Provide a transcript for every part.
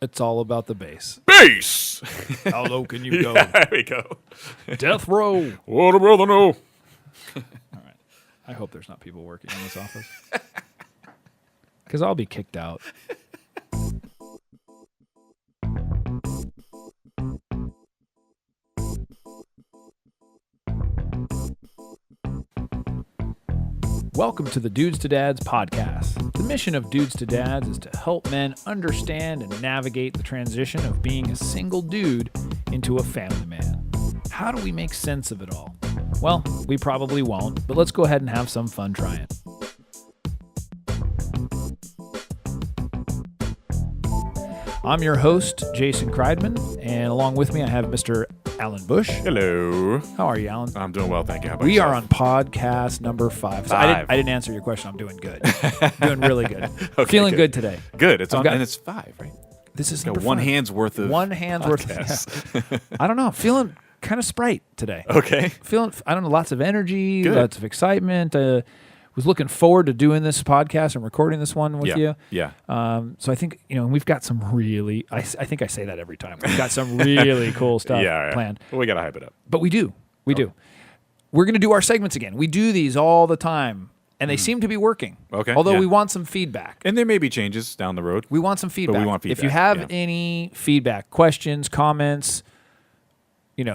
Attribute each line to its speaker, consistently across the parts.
Speaker 1: It's all about the bass.
Speaker 2: Bass!
Speaker 1: How low can you go?
Speaker 2: There we go.
Speaker 1: Death row.
Speaker 2: What a brother know.
Speaker 1: All right. I hope there's not people working in this office. Because I'll be kicked out. Welcome to the Dudes to Dads podcast. The mission of Dudes to Dads is to help men understand and navigate the transition of being a single dude into a family man. How do we make sense of it all? Well, we probably won't, but let's go ahead and have some fun trying. I'm your host, Jason Kreidman, and along with me I have Mr. Alan Bush.
Speaker 2: Hello.
Speaker 1: How are you, Alan?
Speaker 2: I'm doing well, thank you. How about
Speaker 1: We
Speaker 2: yourself?
Speaker 1: are on podcast number 5. So I didn't answer your question. I'm doing good. Doing really good.
Speaker 2: Okay,
Speaker 1: Feeling good today.
Speaker 2: Good. It's on,
Speaker 1: got-
Speaker 2: and it's 5, right?
Speaker 1: This is
Speaker 2: Got
Speaker 1: number
Speaker 2: one
Speaker 1: 5.
Speaker 2: hand's worth of
Speaker 1: One hand's worth.
Speaker 2: podcasts.
Speaker 1: Yeah. I don't know. I'm feeling kind of Sprite today.
Speaker 2: Okay.
Speaker 1: Feeling, I don't know, lots of energy,
Speaker 2: Good.
Speaker 1: lots of excitement. Was looking forward to doing this podcast and recording this one with you.
Speaker 2: Yeah.
Speaker 1: So I think, we've got some really, I think I say that every time. We've got some really cool stuff planned.
Speaker 2: Well, we got to hype it up.
Speaker 1: But we do. We do. We're going to do our segments again. We do these all the time, and they seem to be working.
Speaker 2: Okay,
Speaker 1: Although
Speaker 2: yeah.
Speaker 1: we want some feedback.
Speaker 2: And there may be changes down the road.
Speaker 1: We want some feedback.
Speaker 2: we want
Speaker 1: If you
Speaker 2: feedback,
Speaker 1: have
Speaker 2: yeah.
Speaker 1: any feedback, questions, comments,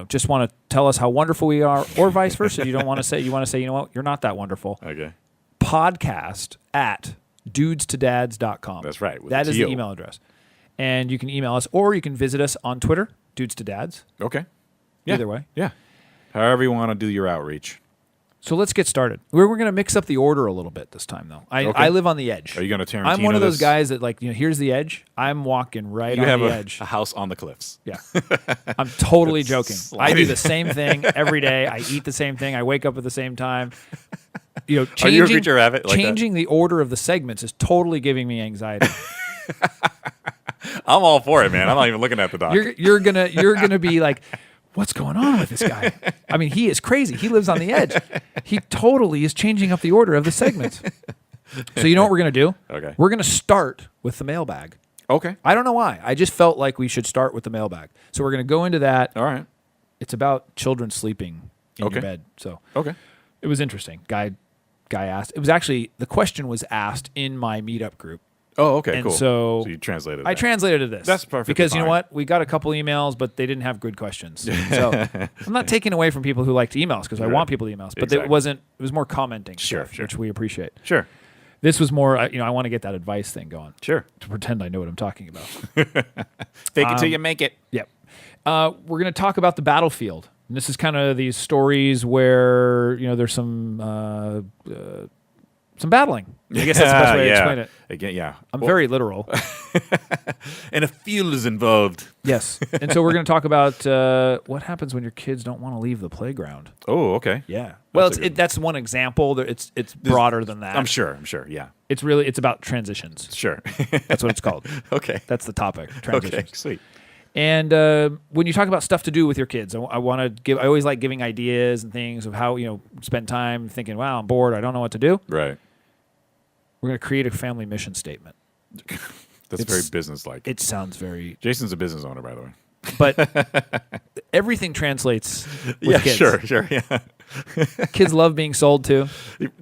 Speaker 1: just want to tell us how wonderful we are, or vice versa. You want to say, you know what, you're not that wonderful.
Speaker 2: Okay.
Speaker 1: Podcast at dudestodads.com.
Speaker 2: That's right, with
Speaker 1: That
Speaker 2: a
Speaker 1: is the
Speaker 2: T-O.
Speaker 1: email address. And you can email us, or you can visit us on Twitter, Dudes to Dads.
Speaker 2: Okay. Yeah.
Speaker 1: Either way.
Speaker 2: Yeah. However you want to do your outreach.
Speaker 1: So let's get started. We're going to mix up the order a little bit this time, though.
Speaker 2: Okay.
Speaker 1: I live on the edge.
Speaker 2: Are you going to Tarantino
Speaker 1: I'm one of those
Speaker 2: this?
Speaker 1: guys that, here's the edge. I'm walking right
Speaker 2: You
Speaker 1: on
Speaker 2: have
Speaker 1: the
Speaker 2: a
Speaker 1: edge.
Speaker 2: house on the cliffs.
Speaker 1: Yeah. I'm totally
Speaker 2: It's
Speaker 1: joking. I
Speaker 2: sliding.
Speaker 1: do the same thing every day. I eat the same thing. I wake up at the same time.
Speaker 2: Are you a creature of habit like that?
Speaker 1: changing the order of the segments is totally giving me anxiety.
Speaker 2: I'm all for it, man. I'm not even looking at the doc.
Speaker 1: You're gonna be like, what's going on with this guy? I mean, he is crazy. He lives on the edge. He totally is changing up the order of the segments. So you know what we're gonna do?
Speaker 2: Okay.
Speaker 1: We're gonna start with the mailbag.
Speaker 2: Okay.
Speaker 1: I don't know why. I just felt like we should start with the mailbag. So we're gonna go into that.
Speaker 2: All right.
Speaker 1: It's about children sleeping in
Speaker 2: Okay.
Speaker 1: your bed. So
Speaker 2: Okay.
Speaker 1: it was interesting. Guy asked. It was actually, the question was asked in my meetup group.
Speaker 2: Oh, okay,
Speaker 1: And
Speaker 2: cool.
Speaker 1: so
Speaker 2: you translated
Speaker 1: I
Speaker 2: that.
Speaker 1: translated to this.
Speaker 2: That's perfectly
Speaker 1: Because you know
Speaker 2: fine.
Speaker 1: what? We got a couple emails, but they didn't have good questions. So I'm not taking away from people who like to emails, because I
Speaker 2: Right.
Speaker 1: want people to emails. But
Speaker 2: Exactly.
Speaker 1: it was more commenting
Speaker 2: Sure,
Speaker 1: stuff,
Speaker 2: sure.
Speaker 1: which we appreciate.
Speaker 2: Sure.
Speaker 1: This was more, I want to get that advice thing going.
Speaker 2: Sure.
Speaker 1: To pretend I know what I'm talking about.
Speaker 2: Fake it till you make it.
Speaker 1: Yep. We're going to talk about the battlefield. And this is kind of these stories where, there's some battling. I guess that's the best way to explain it.
Speaker 2: Again, yeah.
Speaker 1: I'm very literal.
Speaker 2: And a field is involved.
Speaker 1: Yes. And so we're going to talk about what happens when your kids don't want to leave the playground.
Speaker 2: Oh, okay.
Speaker 1: Yeah. Well,
Speaker 2: a good-
Speaker 1: that's one example. It's broader than that.
Speaker 2: I'm sure. Yeah.
Speaker 1: It's about transitions.
Speaker 2: Sure.
Speaker 1: That's what it's called.
Speaker 2: Okay.
Speaker 1: That's the topic.
Speaker 2: Okay.
Speaker 1: Transitions.
Speaker 2: Sweet.
Speaker 1: And when you talk about stuff to do with your kids, I always like giving ideas and things of how, spend time thinking, wow, I'm bored. I don't know what to do.
Speaker 2: Right.
Speaker 1: We're going to create a family mission statement.
Speaker 2: That's very business-like.
Speaker 1: It sounds very,
Speaker 2: Jason's a business owner, by the way.
Speaker 1: but everything translates with kids.
Speaker 2: Sure. Yeah.
Speaker 1: Kids love being sold to.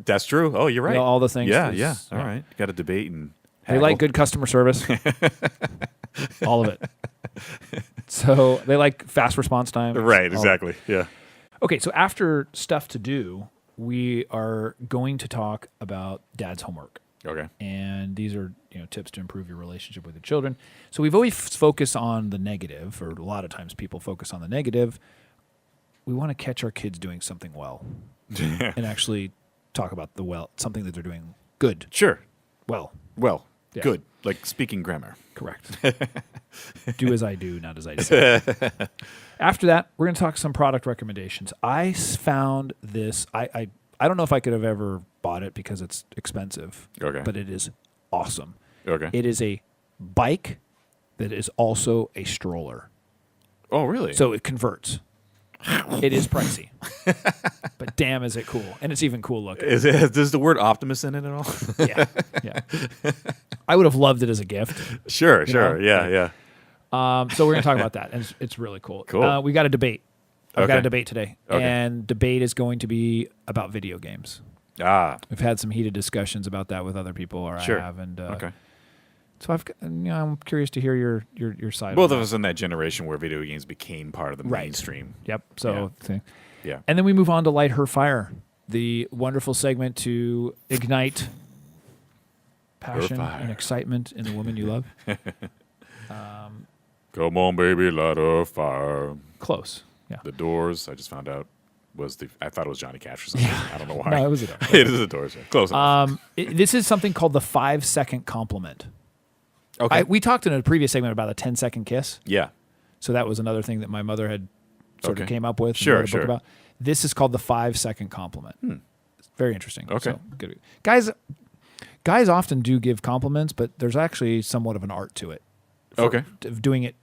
Speaker 2: That's true. Oh, you're right.
Speaker 1: All the things.
Speaker 2: Yeah.
Speaker 1: There's-
Speaker 2: All right. Got to debate and
Speaker 1: They like good customer service. All of it. So they like fast response time.
Speaker 2: Right.
Speaker 1: All of it.
Speaker 2: Exactly. Yeah.
Speaker 1: Okay, so after stuff to do, we are going to talk about dad's homework.
Speaker 2: Okay.
Speaker 1: And these are, tips to improve your relationship with your children. So we've always focused on the negative, or a lot of times people focus on the negative. We want to catch our kids doing something well and actually talk about something that they're doing good.
Speaker 2: Sure.
Speaker 1: Well,
Speaker 2: Yeah. Good. Like speaking grammar.
Speaker 1: correct. Do as I do, not as I say. After that, we're going to talk some product recommendations. I found this. I don't know if I could have ever bought it because it's expensive.
Speaker 2: Okay.
Speaker 1: But it is awesome.
Speaker 2: Okay.
Speaker 1: It is a bike that is also a stroller.
Speaker 2: Oh, really?
Speaker 1: So it converts. It is pricey. But damn, is it cool. And it's even cool looking.
Speaker 2: Does the word optimist in it at all?
Speaker 1: Yeah. I would have loved it as a gift.
Speaker 2: Sure.
Speaker 1: know?
Speaker 2: Yeah.
Speaker 1: So we're going to talk about that, and it's really cool.
Speaker 2: Cool.
Speaker 1: We got a debate. I've got
Speaker 2: Okay.
Speaker 1: a debate today,
Speaker 2: Okay.
Speaker 1: and debate is going to be about video games.
Speaker 2: Ah,
Speaker 1: We've had some heated discussions about that with other people, or
Speaker 2: sure.
Speaker 1: I have, and
Speaker 2: Okay.
Speaker 1: so I'm curious to hear your side.
Speaker 2: Both
Speaker 1: on
Speaker 2: of
Speaker 1: that.
Speaker 2: us in that generation where video games became part of the
Speaker 1: Right.
Speaker 2: mainstream.
Speaker 1: Yep. So,
Speaker 2: Yeah.
Speaker 1: and then we move on to Light Her Fire, the wonderful segment to ignite passion
Speaker 2: fire.
Speaker 1: and excitement in the woman you love.
Speaker 2: Come on, baby, light a fire.
Speaker 1: Close. Yeah.
Speaker 2: The Doors, I just found out, I thought it was Johnny Cash or something. I don't know why.
Speaker 1: No, it was a dog.
Speaker 2: It is the Doors. Yeah. Close enough.
Speaker 1: This is something called the 5-second compliment.
Speaker 2: Okay.
Speaker 1: We talked in a previous segment about a 10-second kiss.
Speaker 2: Yeah.
Speaker 1: So that was another thing that my mother had sort of
Speaker 2: Okay.
Speaker 1: came up with.
Speaker 2: Sure,
Speaker 1: and wrote a book
Speaker 2: sure.
Speaker 1: about. This is called the 5-second compliment. It's very interesting.
Speaker 2: Okay.
Speaker 1: So, good. Guys often do give compliments, but there's actually somewhat of an art to it.
Speaker 2: Okay.
Speaker 1: Of doing it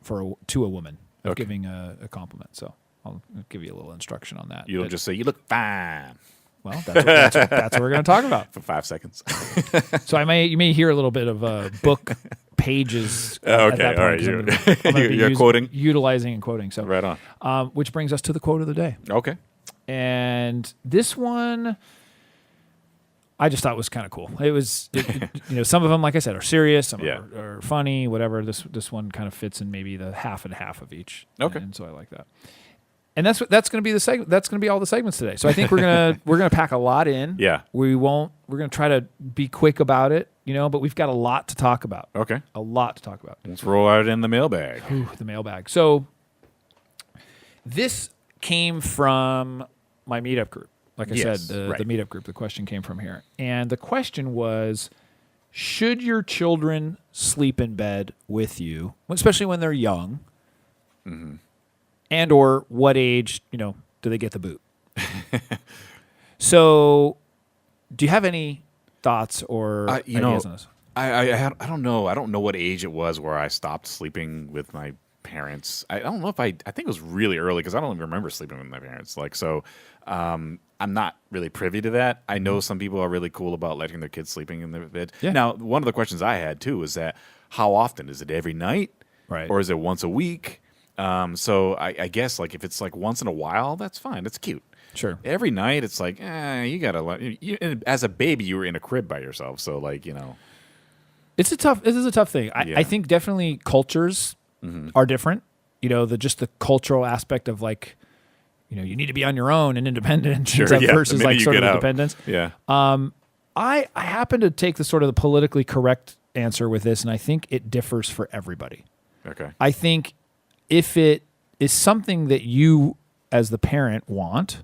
Speaker 1: to a woman, of
Speaker 2: Okay.
Speaker 1: giving a compliment. So I'll give you a little instruction on that.
Speaker 2: You don't
Speaker 1: But-
Speaker 2: just say, you look fine
Speaker 1: well, that's what we're going to talk about.
Speaker 2: for 5 seconds.
Speaker 1: So you may hear a little bit of book pages.
Speaker 2: Okay,
Speaker 1: at that
Speaker 2: all
Speaker 1: point,
Speaker 2: right,
Speaker 1: 'cause
Speaker 2: you're-
Speaker 1: I'm gonna be
Speaker 2: you're quoting?
Speaker 1: utilizing and quoting. So
Speaker 2: Right on.
Speaker 1: which brings us to the quote of the day,
Speaker 2: Okay.
Speaker 1: and this one I just thought was kind of cool. It was, some of them, like I said, are serious, some
Speaker 2: Yeah.
Speaker 1: are funny, whatever. This one kind of fits in maybe the half and half of each.
Speaker 2: Okay.
Speaker 1: And so I like that. And that's going to be the segment. That's going to be all the segments today. So I think we're gonna pack a lot in.
Speaker 2: Yeah.
Speaker 1: We're gonna try to be quick about it, but we've got a lot to talk about.
Speaker 2: Okay.
Speaker 1: A lot to talk about.
Speaker 2: Let's roll out in the mailbag.
Speaker 1: Ooh, the mailbag. So this came from my meetup group. Like I
Speaker 2: Yes,
Speaker 1: said,
Speaker 2: right.
Speaker 1: the meetup group, the question came from here. And the question was, should your children sleep in bed with you, especially when they're young?
Speaker 2: Mm-hmm.
Speaker 1: And or what age, do they get the boot? So do you have any thoughts or ideas on this?
Speaker 2: I don't know. I don't know what age it was where I stopped sleeping with my parents. I don't know if I think it was really early because I don't even remember sleeping with my parents. I'm not really privy to that. I know some people are really cool about letting their kids sleeping in their bed.
Speaker 1: Yeah.
Speaker 2: Now, one of the questions I had too was that how often? Is it every night?
Speaker 1: Right.
Speaker 2: Or is it once a week? So I guess if it's once in a while, that's fine. That's cute.
Speaker 1: Sure.
Speaker 2: Every night, it's you gotta. As a baby, you were in a crib by yourself, so
Speaker 1: This is a tough thing.
Speaker 2: Yeah.
Speaker 1: I think definitely cultures are different. Just the cultural aspect of you need to be on your own and independent
Speaker 2: Sure,
Speaker 1: versus
Speaker 2: the minute you
Speaker 1: sort of
Speaker 2: get out.
Speaker 1: independence.
Speaker 2: Yeah.
Speaker 1: I happen to take the sort of the politically correct answer with this, and I think it differs for everybody.
Speaker 2: Okay.
Speaker 1: I think if it is something that you as the parent want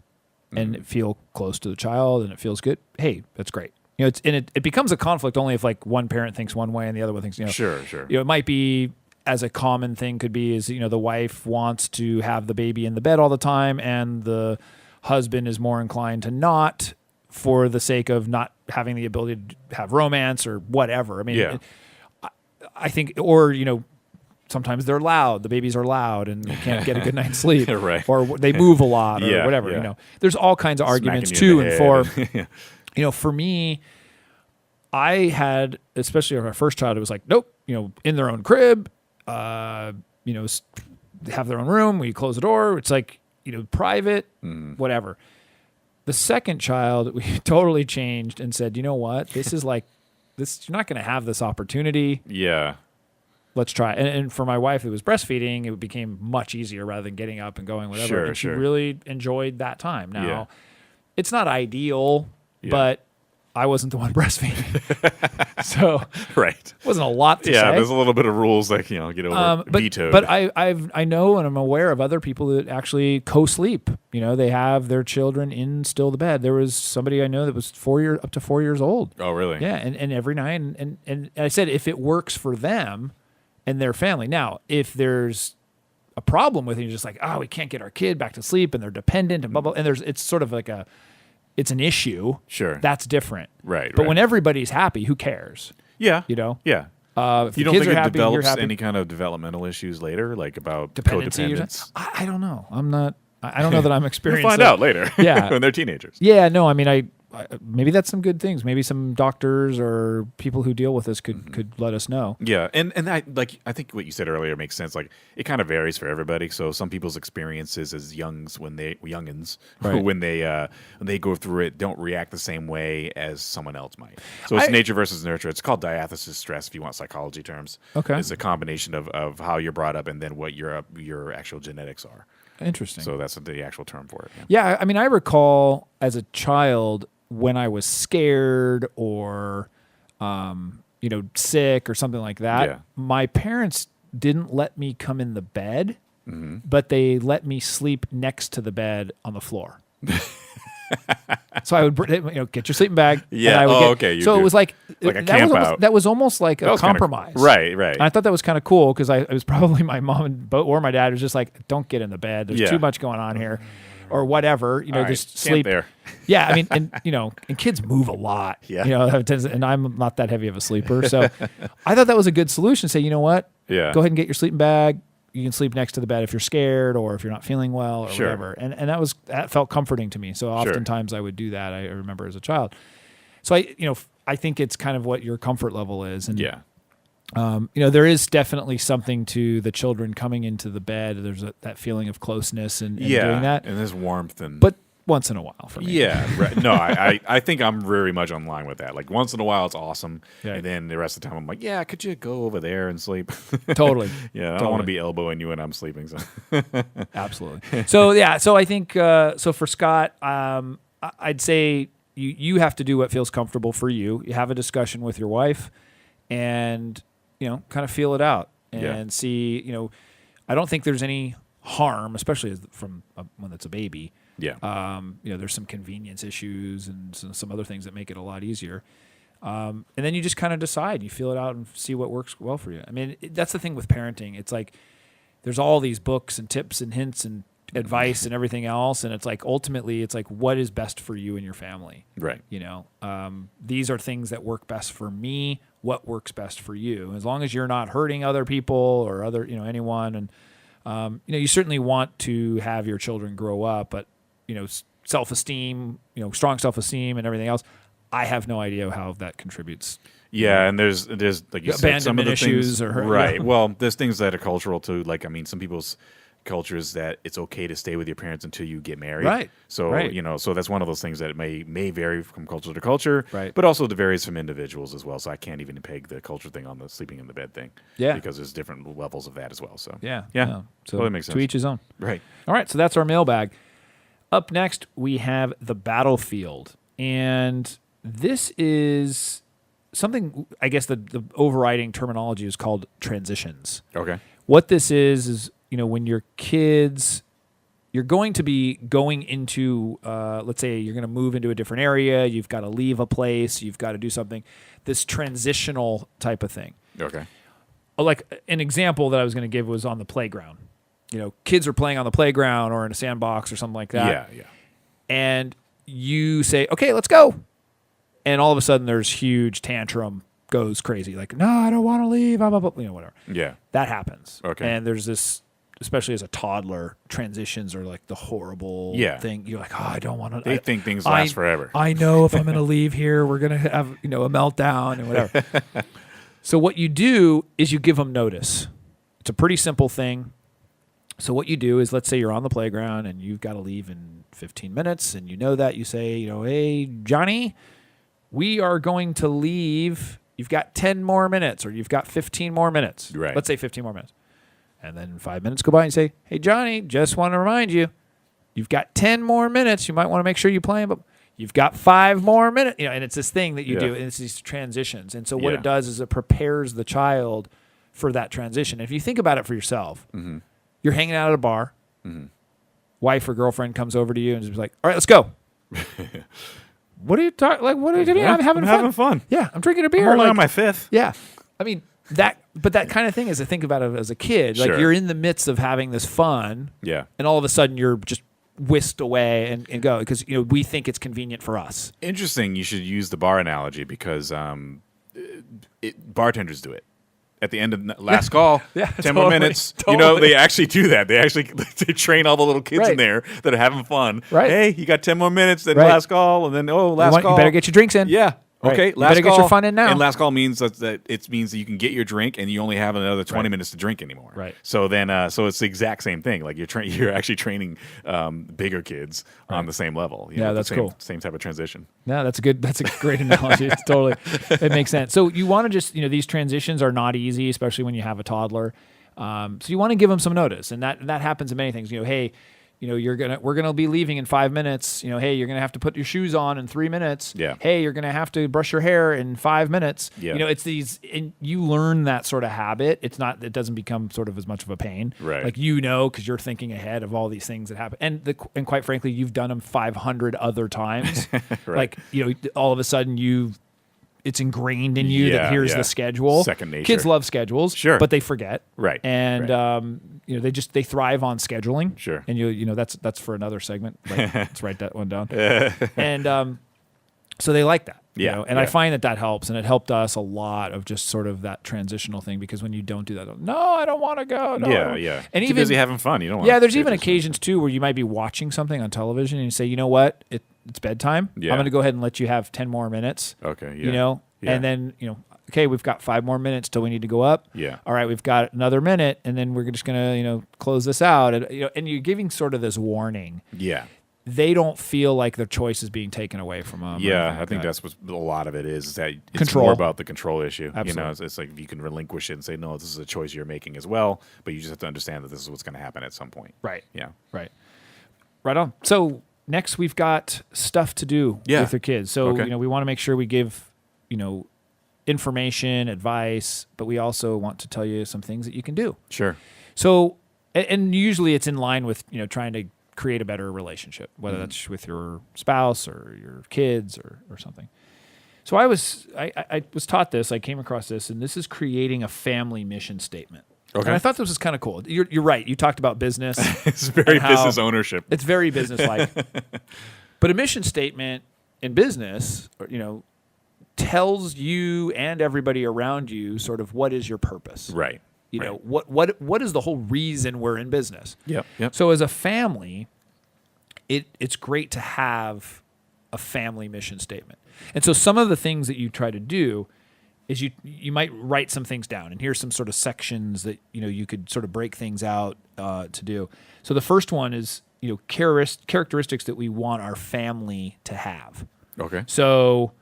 Speaker 1: and feel close to the child and it feels good, hey, that's great. It becomes a conflict only if one parent thinks one way and the other one thinks,
Speaker 2: Sure.
Speaker 1: it might be as a common thing could be is, the wife wants to have the baby in the bed all the time and the husband is more inclined to not for the sake of not having the ability to have romance or whatever. I mean,
Speaker 2: Yeah.
Speaker 1: I think, or, sometimes they're loud. The babies are loud and you can't get a good night's sleep.
Speaker 2: Right.
Speaker 1: Or they move a lot or
Speaker 2: Yeah,
Speaker 1: whatever.
Speaker 2: yeah.
Speaker 1: There's all kinds of arguments
Speaker 2: Smacking you
Speaker 1: to
Speaker 2: in
Speaker 1: and
Speaker 2: the
Speaker 1: for.
Speaker 2: head.
Speaker 1: For me, I had, especially with my first child, it was nope, in their own crib, have their own room. We close the door. It's private, whatever. The second child, we totally changed and said, you know what? This is this. You're not going to have this opportunity.
Speaker 2: Yeah.
Speaker 1: Let's try. And for my wife, it was breastfeeding. It became much easier rather than getting up and going, whatever.
Speaker 2: Sure,
Speaker 1: and she
Speaker 2: sure.
Speaker 1: really enjoyed that time. Now,
Speaker 2: Yeah.
Speaker 1: it's not ideal,
Speaker 2: Yeah.
Speaker 1: but I wasn't the one breastfeeding. So
Speaker 2: Right.
Speaker 1: wasn't a lot to
Speaker 2: Yeah.
Speaker 1: say.
Speaker 2: There's a little bit of rules get over vetoed.
Speaker 1: But I know and I'm aware of other people that actually co-sleep. They have their children in still the bed. There was somebody I know that was up to 4 years old.
Speaker 2: Oh, really?
Speaker 1: Yeah, and every night and I said if it works for them and their family. Now, if there's a problem with it, you're just we can't get our kid back to sleep and they're dependent and blah blah. And it's sort of it's an issue.
Speaker 2: Sure.
Speaker 1: That's different.
Speaker 2: Right.
Speaker 1: But
Speaker 2: right.
Speaker 1: when everybody's happy, who cares?
Speaker 2: Yeah.
Speaker 1: Yeah.
Speaker 2: If
Speaker 1: the
Speaker 2: you don't
Speaker 1: kids
Speaker 2: think
Speaker 1: are
Speaker 2: it
Speaker 1: happy, you're
Speaker 2: develops
Speaker 1: happy.
Speaker 2: any kind of developmental issues later, about
Speaker 1: Dependency or
Speaker 2: codependence?
Speaker 1: something? I don't know. I'm not. I don't know that I'm experienced.
Speaker 2: We'll find out later.
Speaker 1: Yeah.
Speaker 2: when they're teenagers.
Speaker 1: Yeah. No. I mean, maybe that's some good things. Maybe some doctors or people who deal with this could let us know.
Speaker 2: Yeah, and I think what you said earlier makes sense. Like it kind of varies for everybody. So some people's experiences as youngins
Speaker 1: Right.
Speaker 2: when they go through it don't react the same way as someone else might. So it's nature versus nurture. It's called diathesis stress if you want psychology terms.
Speaker 1: Okay,
Speaker 2: it's a combination of how you're brought up and then what your actual genetics are.
Speaker 1: Interesting.
Speaker 2: So that's the actual term for it.
Speaker 1: Yeah, I mean, I recall as a child when I was scared or, sick or something like that, my parents didn't let me come in the bed, but they let me sleep next to the bed on the floor. So I would, get your sleeping bag.
Speaker 2: Yeah.
Speaker 1: And
Speaker 2: Okay.
Speaker 1: It was like
Speaker 2: a camp out.
Speaker 1: That was almost like a compromise.
Speaker 2: Right.
Speaker 1: And I thought that was kind of cool because it was probably my mom or my dad was just like, don't get in the bed. There's too much going on here. Or whatever, just sleep
Speaker 2: there.
Speaker 1: Yeah, I mean, and kids move a lot.
Speaker 2: Yeah.
Speaker 1: And I'm not that heavy of a sleeper, so I thought that was a good solution. Say, you know what?
Speaker 2: Yeah.
Speaker 1: Go ahead and get your sleeping bag. You can sleep next to the bed if you're scared or if you're not feeling well or whatever. And that felt comforting to me. So oftentimes I would do that. I remember as a child. So I think it's kind of what your comfort level is. And there is definitely something to the children coming into the bed. There's that feeling of closeness and doing that.
Speaker 2: And there's warmth
Speaker 1: but once in a while for me.
Speaker 2: Yeah, right. No, I think I'm very much on line with that. Like once in a while, it's awesome, and then the rest of the time, I'm like, yeah, could you go over there and sleep?
Speaker 1: Totally.
Speaker 2: I don't want to be elbowing you when I'm sleeping. So.
Speaker 1: Absolutely. So I think so for Scott, I'd say you have to do what feels comfortable for you. You have a discussion with your wife, and kind of feel it out and see. I don't think there's any harm, especially from when it's a baby.
Speaker 2: Yeah.
Speaker 1: There's some convenience issues and some other things that make it a lot easier. And then you just kind of decide, you feel it out and see what works well for you. I mean, that's the thing with parenting. It's like there's all these books and tips and hints and advice and everything else. And it's like, ultimately, it's like, what is best for you and your family?
Speaker 2: Right.
Speaker 1: These are things that work best for me. What works best for you? As long as you're not hurting other people or anyone. And, you certainly want to have your children grow up, but self-esteem, strong self-esteem and everything else. I have no idea how that contributes.
Speaker 2: Yeah, and there's like you said, some of the
Speaker 1: issues
Speaker 2: things, right? Well, there's things that are cultural too. Like some people's cultures that it's okay to stay with your parents until you get married.
Speaker 1: Right.
Speaker 2: So so that's one of those things that may vary from culture to culture.
Speaker 1: Right.
Speaker 2: But also it varies from individuals as well. So I can't even peg the culture thing on the sleeping in the bed thing.
Speaker 1: Yeah.
Speaker 2: Because there's different levels of that as well. So
Speaker 1: yeah.
Speaker 2: So
Speaker 1: totally
Speaker 2: makes sense.
Speaker 1: To each his own.
Speaker 2: Right.
Speaker 1: All right. So that's our mailbag. Up next, we have the battlefield. And this is something, I guess the overriding terminology is called transitions.
Speaker 2: Okay.
Speaker 1: What this is, when your kids, you're going to be going into, let's say you're going to move into a different area, you've got to leave a place, you've got to do something, this transitional type of thing.
Speaker 2: Okay.
Speaker 1: Like an example that I was going to give was on the playground. Kids are playing on the playground or in a sandbox or something like that.
Speaker 2: Yeah.
Speaker 1: And you say, okay, let's go. And all of a sudden there's huge tantrum, goes crazy. Like, no, I don't want to leave, blah, blah, blah, whatever.
Speaker 2: Yeah.
Speaker 1: That happens.
Speaker 2: Okay.
Speaker 1: And there's this, especially as a toddler, transitions are like the horrible thing. You're like, oh, I don't want to.
Speaker 2: They think things last forever.
Speaker 1: I know if I'm going to leave here, we're going to have, a meltdown and whatever. So what you do is you give them notice. It's a pretty simple thing. So what you do is, let's say you're on the playground and you've got to leave in 15 minutes and that, you say, hey, Johnny, we are going to leave. You've got 10 more minutes or you've got 15 more minutes.
Speaker 2: Right.
Speaker 1: Let's say 15 more minutes. And then 5 minutes go by and you say, hey, Johnny, just want to remind you, you've got 10 more minutes. You might want to make sure you play them, but you've got 5 more minutes. And it's this thing that you do, and it's these transitions. And so what it does is it prepares the child for that transition. If you think about it for yourself, you're hanging out at a bar, wife or girlfriend comes over to you and is like, all right, let's go. What are you talking? Like, what are you doing? I'm having fun. Yeah, I'm drinking a beer.
Speaker 2: I'm only on my 5th.
Speaker 1: Yeah, I mean but that kind of thing is to think about it as a kid. Like you're in the midst of having this fun.
Speaker 2: Yeah,
Speaker 1: and all of a sudden you're just whisked away and go because we think it's convenient for us.
Speaker 2: Interesting. You should use the bar analogy because bartenders do it. at the end of last call,
Speaker 1: Yeah,
Speaker 2: 10 more
Speaker 1: totally,
Speaker 2: minutes.
Speaker 1: totally.
Speaker 2: You know, they actually do that. They they train all the little kids
Speaker 1: Right.
Speaker 2: in there that are having fun.
Speaker 1: Right.
Speaker 2: Hey, you got 10 more minutes, then
Speaker 1: Right.
Speaker 2: last call, and then, last call.
Speaker 1: You better get your drinks in.
Speaker 2: Yeah.
Speaker 1: Right.
Speaker 2: Okay,
Speaker 1: You
Speaker 2: last
Speaker 1: better
Speaker 2: call.
Speaker 1: get your fun in now.
Speaker 2: And last call means that it means that you can get your drink and you only have another 20 minutes to drink anymore.
Speaker 1: Right.
Speaker 2: So then, so it's the exact same thing. Like you're actually training bigger kids on the same level. You
Speaker 1: Yeah,
Speaker 2: know,
Speaker 1: that's
Speaker 2: the same,
Speaker 1: cool.
Speaker 2: Same type of transition.
Speaker 1: No, that's a great analogy. It's totally, it makes sense. So you want to just, these transitions are not easy, especially when you have a toddler. So you want to give them some notice, and that happens in many things. Hey, we're gonna be leaving in 5 minutes. Hey, you're gonna have to put your shoes on in 3 minutes.
Speaker 2: Yeah.
Speaker 1: Hey, you're gonna have to brush your hair in 5 minutes.
Speaker 2: Yeah.
Speaker 1: It's these, and you learn that sort of habit. It doesn't become sort of as much of a pain.
Speaker 2: Right.
Speaker 1: Like because you're thinking ahead of all these things that happen, and quite frankly, you've done them 500 other times.
Speaker 2: Right.
Speaker 1: Like all of a sudden it's ingrained in you that here's the schedule.
Speaker 2: Second nature.
Speaker 1: Kids love schedules,
Speaker 2: Sure.
Speaker 1: but they forget.
Speaker 2: Right.
Speaker 1: And
Speaker 2: Right.
Speaker 1: they thrive on scheduling.
Speaker 2: Sure.
Speaker 1: And that's for another segment. Right? Let's write that one down. And so they like that.
Speaker 2: Yeah.
Speaker 1: And I find that helps, and it helped us a lot of just sort of that transitional thing, because when you don't do that, no, I don't want to go. No,
Speaker 2: Yeah.
Speaker 1: And
Speaker 2: Too
Speaker 1: even
Speaker 2: busy having fun. You don't want.
Speaker 1: Yeah, there's even occasions too where you might be watching something on television and you say, you know what, it's bedtime.
Speaker 2: Yeah.
Speaker 1: I'm going to go ahead and let you have 10 more minutes.
Speaker 2: Okay. Yeah. Yeah.
Speaker 1: And then okay, we've got 5 more minutes till we need to go up.
Speaker 2: Yeah.
Speaker 1: All right, we've got another minute, and then we're just going to close this out. And you're giving sort of this warning.
Speaker 2: Yeah.
Speaker 1: They don't feel like their choice is being taken away from them.
Speaker 2: Yeah, I think that's what a lot of it is that it's
Speaker 1: Control.
Speaker 2: more about the control issue.
Speaker 1: Absolutely.
Speaker 2: It's like you can relinquish it and say, no, this is a choice you're making as well, but you just have to understand that this is what's going to happen at some point.
Speaker 1: Right.
Speaker 2: Yeah.
Speaker 1: Right. Right on. So next we've got stuff to do with your kids. So,
Speaker 2: Okay.
Speaker 1: we want to make sure we give, information, advice, but we also want to tell you some things that you can do.
Speaker 2: Sure.
Speaker 1: So, and usually it's in line with, trying to create a better relationship, whether that's with your spouse or your kids or something. So I was taught this, I came across this, and this is creating a family mission statement.
Speaker 2: Okay.
Speaker 1: And I thought this was kind of cool. You're right. You talked about business.
Speaker 2: It's very
Speaker 1: and how
Speaker 2: business ownership.
Speaker 1: It's very business-like. But a mission statement in business, tells you and everybody around you sort of what is your purpose.
Speaker 2: Right.
Speaker 1: What is the whole reason we're in business?
Speaker 2: Yep.
Speaker 1: So as a family, it's great to have a family mission statement. And so some of the things that you try to do is you might write some things down, and here's some sort of sections that you could sort of break things out to do. So the first one is characteristics that we want our family to have.
Speaker 2: Okay.
Speaker 1: So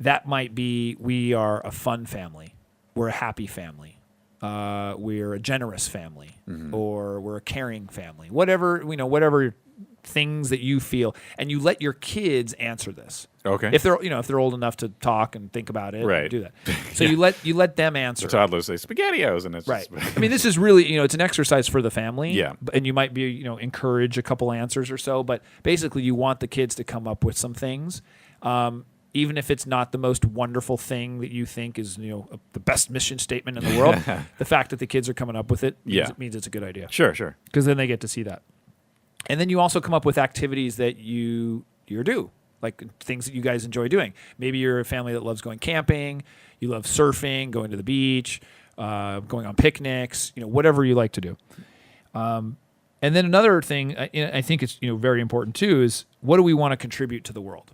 Speaker 1: that might be, we are a fun family, we're a happy family, we're a generous family, or we're a caring family. Whatever things that you feel, and you let your kids answer this.
Speaker 2: Okay.
Speaker 1: If they're old enough to talk and think about it,
Speaker 2: Right.
Speaker 1: and do that. So you let them answer.
Speaker 2: The toddlers say SpaghettiOs, and it's
Speaker 1: Right.
Speaker 2: just,
Speaker 1: I mean, this is really, it's an exercise for the family.
Speaker 2: Yeah.
Speaker 1: And you might be, encourage a couple answers or so, but basically you want the kids to come up with some things. Even if it's not the most wonderful thing that you think is, the best mission statement in the world, the fact that the kids are coming up with it means it's a good idea.
Speaker 2: Sure.
Speaker 1: Because then they get to see that. And then you also come up with activities that you do, like things that you guys enjoy doing. Maybe you're a family that loves going camping, you love surfing, going to the beach, going on picnics, whatever you like to do. And then another thing I think it's very important too is, what do we want to contribute to the world?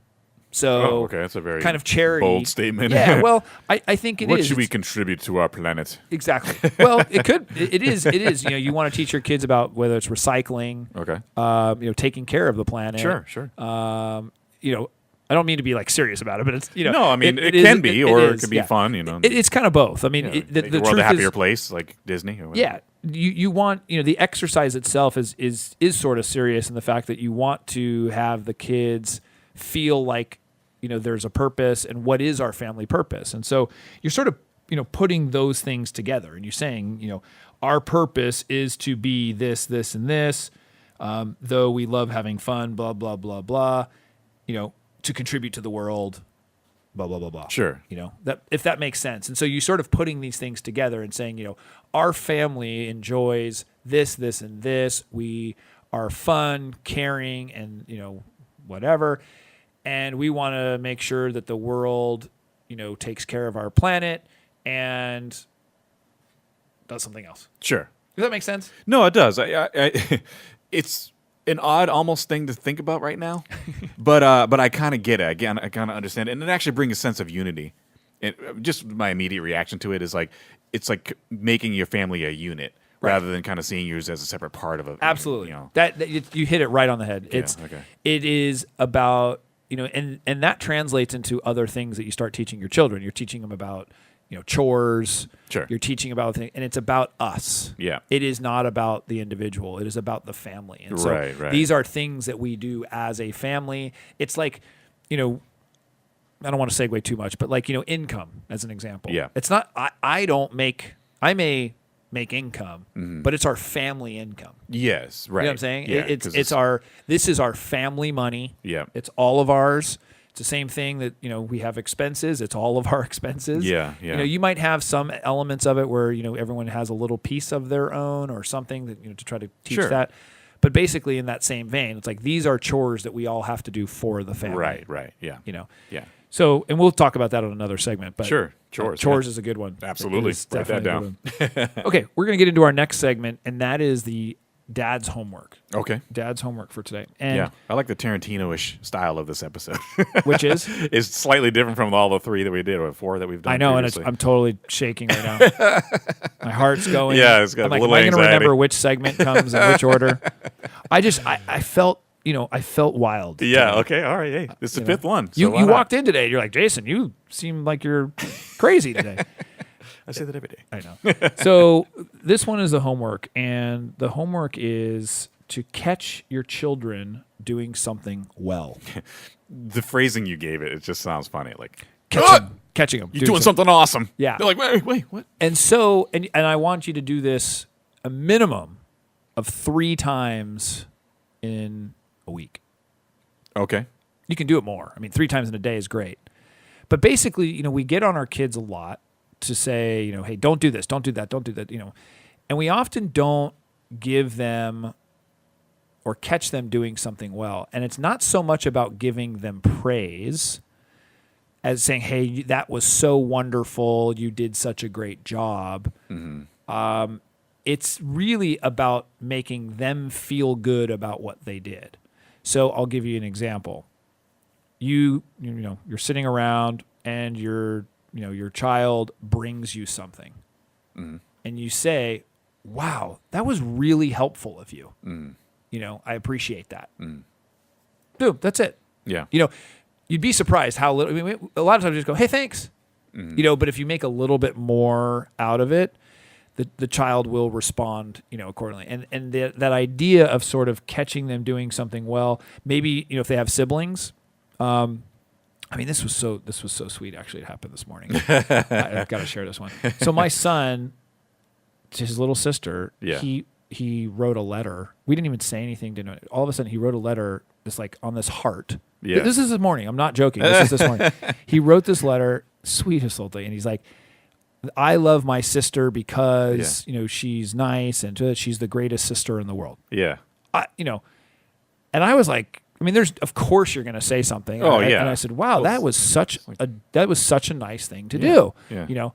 Speaker 1: So
Speaker 2: okay, that's a very
Speaker 1: kind of charity
Speaker 2: bold statement.
Speaker 1: Yeah, well, I think it is.
Speaker 2: What should we contribute to our planet?
Speaker 1: Exactly. Well, it is. You want to teach your kids about whether it's recycling,
Speaker 2: Okay.
Speaker 1: taking care of the planet.
Speaker 2: Sure.
Speaker 1: I don't mean to be like serious about it, but it's
Speaker 2: No, I mean it
Speaker 1: is-
Speaker 2: can be, or it
Speaker 1: is,
Speaker 2: can be
Speaker 1: yeah.
Speaker 2: fun.
Speaker 1: It's kind of both. I mean,
Speaker 2: Make
Speaker 1: the
Speaker 2: the world
Speaker 1: truth
Speaker 2: a happier
Speaker 1: is,
Speaker 2: place, like Disney. Or whatever.
Speaker 1: yeah, you want the exercise itself is sort of serious in the fact that you want to have the kids feel like there's a purpose, and what is our family purpose. And so you're sort of putting those things together, and you're saying our purpose is to be this, this, and this, though we love having fun, blah blah blah blah, to contribute to the world, blah blah blah blah.
Speaker 2: Sure.
Speaker 1: That, if that makes sense. And so you sort of putting these things together and saying our family enjoys this, this, and this. We are fun, caring, and whatever. And we want to make sure that the world, takes care of our planet, and does something else.
Speaker 2: Sure.
Speaker 1: Does that make sense?
Speaker 2: No, it does. It's an odd almost thing to think about right now, but I kind of get it. Again, I kind of understand it, and it actually brings a sense of unity. Just my immediate reaction to it is like it's like making your family a unit rather than kind of seeing yours as a separate part of a.
Speaker 1: Absolutely,
Speaker 2: you know.
Speaker 1: that you hit it right on the head. It is about and that translates into other things that you start teaching your children. You're teaching them about chores.
Speaker 2: Sure.
Speaker 1: You're teaching about things, and it's about us.
Speaker 2: Yeah.
Speaker 1: It is not about the individual. It is about the family. And so
Speaker 2: right.
Speaker 1: these are things that we do as a family. It's like, I don't want to segue too much, but like, income as an example.
Speaker 2: Yeah.
Speaker 1: It's not, I may make income, but it's our family income.
Speaker 2: Yes. Right.
Speaker 1: You know what I'm saying?
Speaker 2: Yeah,
Speaker 1: this is our family money.
Speaker 2: Yeah.
Speaker 1: It's all of ours. It's the same thing that, we have expenses. It's all of our expenses.
Speaker 2: Yeah.
Speaker 1: You might have some elements of it where, everyone has a little piece of their own or something that, to try to teach that. But basically in that same vein, it's like these are chores that we all have to do for the family.
Speaker 2: Right. Yeah. Yeah.
Speaker 1: So, and we'll talk about that on another segment. But
Speaker 2: sure. Chores.
Speaker 1: Chores is a good one.
Speaker 2: Absolutely. Write that down.
Speaker 1: Okay. We're going to get into our next segment, and that is the dad's homework.
Speaker 2: Okay.
Speaker 1: Dad's homework for today. And
Speaker 2: I like the Tarantino-ish style of this episode.
Speaker 1: Which is?
Speaker 2: It's slightly different from all the 3 that we did or 4 that we've done.
Speaker 1: I know,
Speaker 2: previously.
Speaker 1: and I'm totally shaking right now. My heart's going.
Speaker 2: Yeah, it's got
Speaker 1: I'm
Speaker 2: a
Speaker 1: like,
Speaker 2: little
Speaker 1: am I going to
Speaker 2: anxiety.
Speaker 1: remember which segment comes in which order? I felt, I felt wild.
Speaker 2: Yeah, okay, all right. Hey, this is the 5th one. So
Speaker 1: You walked in today, you're like, Jason, you seem like you're crazy today.
Speaker 2: I say that every day.
Speaker 1: I know. So this one is the homework, and the homework is to catch your children doing something well.
Speaker 2: The phrasing you gave it just sounds funny. Like,
Speaker 1: catching them.
Speaker 2: You're doing something awesome.
Speaker 1: Yeah.
Speaker 2: They're like, wait, what?
Speaker 1: And so, and I want you to do this a minimum of 3 times in a week.
Speaker 2: Okay.
Speaker 1: You can do it more. I mean, 3 times in a day is great. But basically, we get on our kids a lot to say, hey, don't do this, don't do that, don't do that, And we often don't give them or catch them doing something well. And it's not so much about giving them praise as saying, hey, that was so wonderful, you did such a great job. Mm-hmm. It's really about making them feel good about what they did. So I'll give you an example. You're sitting around and your child brings you something, and you say, "Wow, that was really helpful of you." I appreciate that. Boom, that's it.
Speaker 2: Yeah.
Speaker 1: You'd be surprised how little. I mean, a lot of times you just go, "Hey, thanks," but if you make a little bit more out of it, the child will respond, accordingly. And that idea of sort of catching them doing something well, maybe if they have siblings. This was so sweet. Actually, it happened this morning. I've got to share this one. So my son, to his little sister, he wrote a letter. We didn't even say anything to him. All of a sudden, he wrote a letter, on this heart.
Speaker 2: Yeah.
Speaker 1: This is this morning. I'm not joking. This is this morning. He wrote this letter, sweetest little thing, and he's like, I love my sister because she's nice and she's the greatest sister in the world.
Speaker 2: Yeah.
Speaker 1: And I was like, of course you're going to say something.
Speaker 2: Oh, yeah.
Speaker 1: And I said, wow, that was such a nice thing to do.
Speaker 2: Yeah.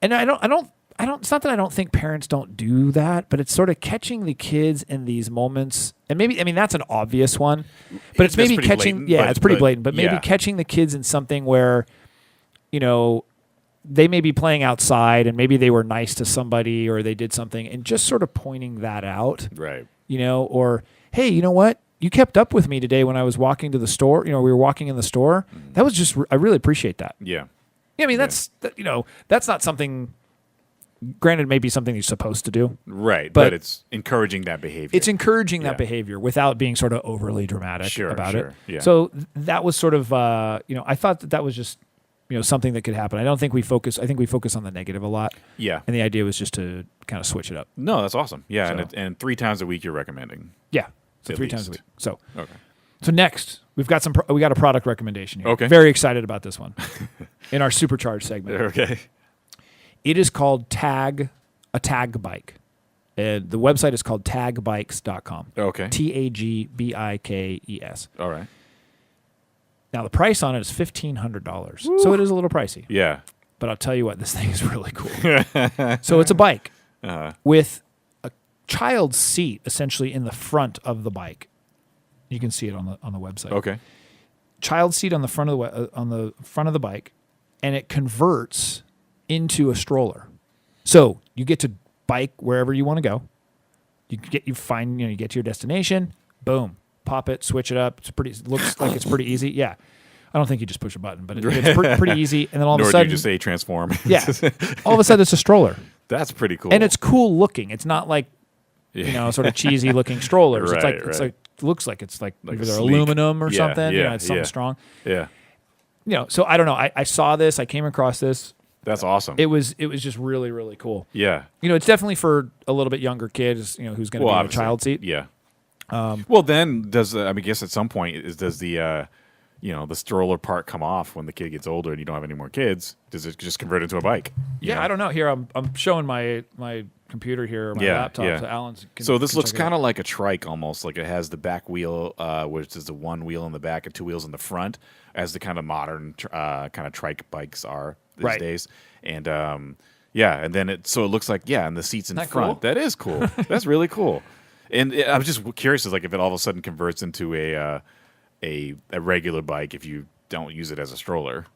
Speaker 1: And I don't. It's not that I don't think parents don't do that, but it's sort of catching the kids in these moments. And maybe, that's an obvious one, but it's maybe catching.
Speaker 2: Blatant,
Speaker 1: it's pretty blatant. But maybe catching the kids in something where, they may be playing outside and maybe they were nice to somebody or they did something, and just sort of pointing that out.
Speaker 2: Right.
Speaker 1: Or hey, you know what? You kept up with me today when I was walking to the store. We were walking in the store. That was just, I really appreciate that.
Speaker 2: Yeah.
Speaker 1: That's not something, granted, maybe something you're supposed to do.
Speaker 2: Right. But it's encouraging that behavior.
Speaker 1: It's encouraging that behavior without being sort of overly dramatic about it.
Speaker 2: Yeah.
Speaker 1: So that was sort of, I thought that was just, something that could happen. I think we focus on the negative a lot.
Speaker 2: Yeah.
Speaker 1: And the idea was just to kind of switch it up.
Speaker 2: No, that's awesome. Yeah.
Speaker 1: So,
Speaker 2: and 3 times a week you're recommending.
Speaker 1: Yeah. So
Speaker 2: At
Speaker 1: 3
Speaker 2: least.
Speaker 1: times a week. So,
Speaker 2: okay.
Speaker 1: So next, we got a product recommendation here.
Speaker 2: Okay.
Speaker 1: Very excited about this one in our SuperCharge segment.
Speaker 2: Okay.
Speaker 1: It is called a tag bike. And the website is called TagaBikes.com.
Speaker 2: Okay.
Speaker 1: TAGBIKES.
Speaker 2: All right.
Speaker 1: Now, the price on it is $1,500. So it is a little pricey.
Speaker 2: Yeah.
Speaker 1: But I'll tell you what, this thing is really cool. So it's a bike. with a child's seat essentially in the front of the bike. You can see it on the website.
Speaker 2: Okay.
Speaker 1: Child seat on the front of the bike, and it converts into a stroller. So you get to bike wherever you want to go. You get to your destination. Boom, pop it, switch it up. Looks like it's pretty easy. Yeah, I don't think you just push a button, but it's pretty easy. And then all of a sudden,
Speaker 2: do you just say transform?
Speaker 1: Yeah, all of a sudden it's a stroller.
Speaker 2: That's pretty cool.
Speaker 1: And it's cool looking. It's not like sort of cheesy looking strollers.
Speaker 2: Right,
Speaker 1: it's like looks like it's like either
Speaker 2: sleek
Speaker 1: aluminum or something.
Speaker 2: Yeah,
Speaker 1: It's something strong.
Speaker 2: Yeah.
Speaker 1: So I don't know. I saw this. I came across this.
Speaker 2: That's awesome.
Speaker 1: It was just really, really cool.
Speaker 2: Yeah.
Speaker 1: It's definitely for a little bit younger kids, who's going to be in a child seat.
Speaker 2: Yeah. Well, then I guess at some point does the the stroller part come off when the kid gets older and you don't have any more kids? Does it just convert into a bike?
Speaker 1: Yeah, I don't know. Here I'm showing my computer here, my laptop. So Alan's.
Speaker 2: So this looks kind of like a trike almost. Like it has the back wheel, which is the one wheel in the back and two wheels in the front, as the kind of modern kind of trike bikes are these days. And and then it looks like and the seats in front.
Speaker 1: Cool?
Speaker 2: That is cool. That's really cool. And I was just curious, if it all of a sudden converts into a regular bike if you don't use it as a stroller.